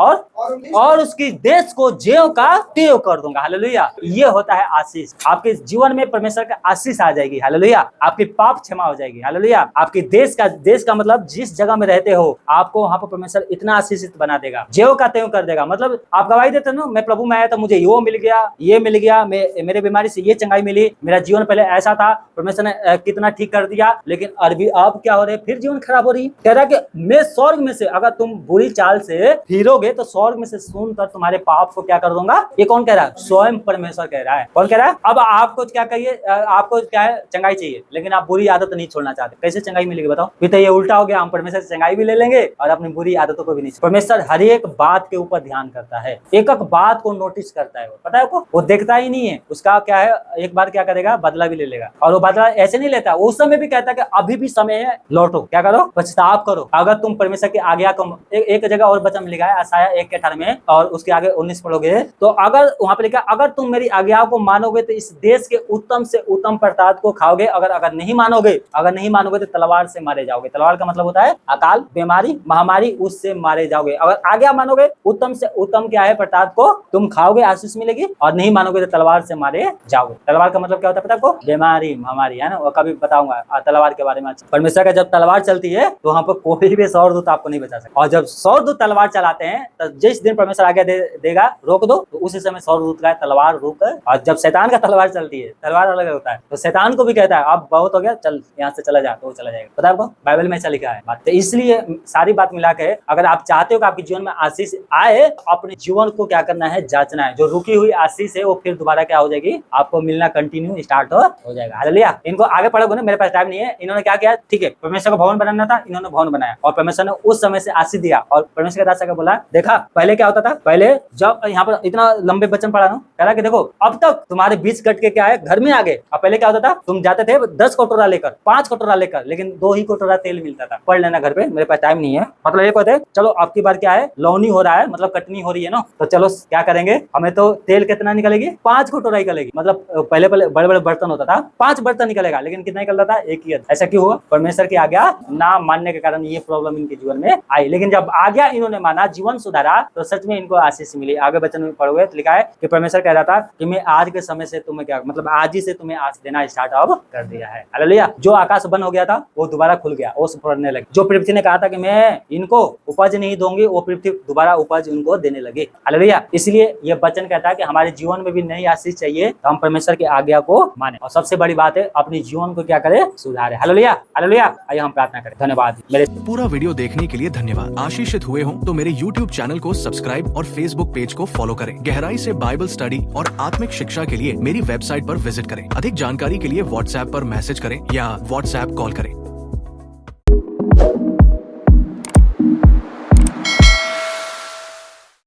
और उसकी देश को ज्यों का त्यों कर दूंगा। हालेलुया। ये होता है आशीष। आपके जीवन में परमेश्वर का आशीष आ जाएगी। हालेलुया। आपकी पाप क्षमा हो जाएगी। हालेलुया। आपकी देश का मतलब जिस जगह में रहते हो आपको वहां पर परमेश्वर इतना आशीषित बना देगा, ज्यों का त्यों कर देगा। मतलब आप गवाही देते ना, मैं प्रभु में आया तो मुझे वो मिल गया, ये मिल गया, मेरे बीमारी से ये चंगाई मिली, मेरा जीवन पहले ऐसा था, परमेश्वर ने कितना ठीक कर दिया, लेकिन अभी अब क्या हो रहा है, फिर जीवन खराब हो रही है। कह रहा है कि मैं स्वर्ग में से, अगर तुम बुरी चाल से फिरोगे तो स्वर्ग में से सुनकर तुम्हारे पाप को क्या कर दूंगा। ये कौन कह रहा है, स्वयं परमेश्वर कह रहा है। कौन कह रहा है। अब आपको क्या कहिए, आपको क्या है, चंगाई चाहिए, लेकिन आप बुरी आदत नहीं छोड़ना चाहते, कैसे चंगाई मिलेगी बताओ। फिर तो ये उल्टा हो गया, हम परमेश्वर से चंगाई भी ले लेंगे और अपनी बुरी आदतों को भी नहीं। परमेश्वर हर एक बात के ऊपर ध्यान करता है, एक एक बात को नोटिस करता है। पता है आपको, वो देखता ही नहीं है, उसका क्या है, एक बार क्या करेगा, बदला भी ले लेगा। और वो बदला ऐसे नहीं लेता, उस समय भी कहता है कि अभी भी समय है, लौटो, क्या करो, पछताव करो। अगर तुम परमेश्वर की आज्ञा को, एक जगह और वचन लिखा है आशाया 1:18 में और उसके आगे 19 पढ़ोगे तो अगर वहां पर लिखा, अगर तुम मेरी आज्ञा को मानोगे तो इस देश के उत्तम से उत्तम प्रसाद को खाओगे, अगर नहीं मानोगे तो तलवार से मारे जाओगे। तलवार का मतलब होता है अकाल, बीमारी, महामारी, उससे मारे जाओगे। अगर आज्ञा मानोगे, उत्तम से उत्तम क्या है प्रसाद को तुम खाओगे, आशीष मिलेगी, और नहीं मानोगे तो तलवार से मारे जाओगे। तलवार का मतलब क्या होता है पता आपको, बीमारी, महामारी, है ना। और कभी बताऊंगा तलवार के बारे में। परमेश्वर का जब तलवार चलती है तो वहां पर कोई भी सौरदूत आपको नहीं बचा सकता। और जब सौरदूत तलवार चलाते हैं तो जिस दिन परमेश्वर आज्ञा देगा रोक दो, तो उसी समय सौरदूत का तलवार रुक। और जब शैतान का तलवार चलती है, तलवार अलग होता है, तो शैतान को भी कहता है अब बहुत हो गया, चल यहाँ से चला जा, तो वो चला जाएगा। पता है आपको, बाइबल में ऐसा लिखा है बात। तो इसलिए सारी बात मिला के अगर आप चाहते हो कि आपके जीवन में आशीष आए, अपने जीवन को क्या करना है, जांचना है। जो रुकी हुई आशीष है वो फिर दोबारा क्या हो जाएगी, आपको मिलना कंटिन्यू स्टार्ट हो जाएगा। हालेलुया। इनको आगे पढ़ोगे ना, मेरे पास टाइम नहीं है। इन्होंने क्या किया, ठीक है, परमेश्वर को भवन बनाना था, इन्होंने भवन बनाया और परमेश्वर ने उस समय से आशीष दिया। और परमेश्वर के दास आके बोला, देखा पहले क्या होता था, पहले जब यहाँ पर इतना लंबे वचन पढ़ा ना, कह रहा कि देखो अब तक तुम्हारे बीच कट के क्या है, घर में आ गए। अब पहले क्या होता था, तुम जाते थे 10 कटोरा लेकर, 5 कटोरा लेकर, लेकिन 2 ही कटोरा तेल मिलता था। पढ़ लेना घर पे, मेरे पास टाइम नहीं है। मतलब ये कहते, चलो अब की बार क्या है, लौनी हो रहा है, मतलब कटनी हो रही है ना, तो चलो क्या करेंगे, हमें तो तेल कितना निकलेगी, 5 कटोरा निकलेगी। मतलब पहले बड़े बड़े बर्तन होता था, 5 बर्तन निकलेगा, लेकिन कितना निकलता था, 1 ही। ऐसा क्यों हुआ, परमेश्वर की आज्ञा ना मानने के कारण ये प्रॉब्लम इनके जीवन में आई। लेकिन जब आज्ञा इन्होंने माना, जीवन सुधारा, तो सच में इनको आशीष मिली। आगे वचन में पढ़ोगे तो लिखा है कि परमेश्वर कह रहा था कि मैं आज के समय से तुम्हें क्या, मतलब आज ही से तुम्हें आशीष देना स्टार्ट अब कर दिया है। हालेलुया। जो आकाश बंद हो गया था वो दोबारा खुल गया, ओस पड़ने लगे। जो पृथ्वी ने कहा था कि मैं इनको उपज नहीं दूंगी, वो पृथ्वी दोबारा उपज उनको देने लगे। हालेलुया। इसलिए ये वचन कहता है कि हमारे जीवन में भी नई आशीष चाहिए तो हम परमेश्वर की आज्ञा को माने, और सबसे बड़ी बात है अपने जीवन को क्या करे, सुधारे। Hallelujah, hallelujah. आइए हम प्रार्थना करें। धन्यवाद। मेरे पूरा वीडियो देखने के लिए धन्यवाद। आशीषित हुए हो तो मेरे YouTube चैनल को सब्सक्राइब और Facebook पेज को फॉलो करें। गहराई से बाइबल स्टडी और आत्मिक शिक्षा के लिए मेरी वेबसाइट पर विजिट करें। अधिक जानकारी के लिए WhatsApp पर मैसेज करें या WhatsApp कॉल करें।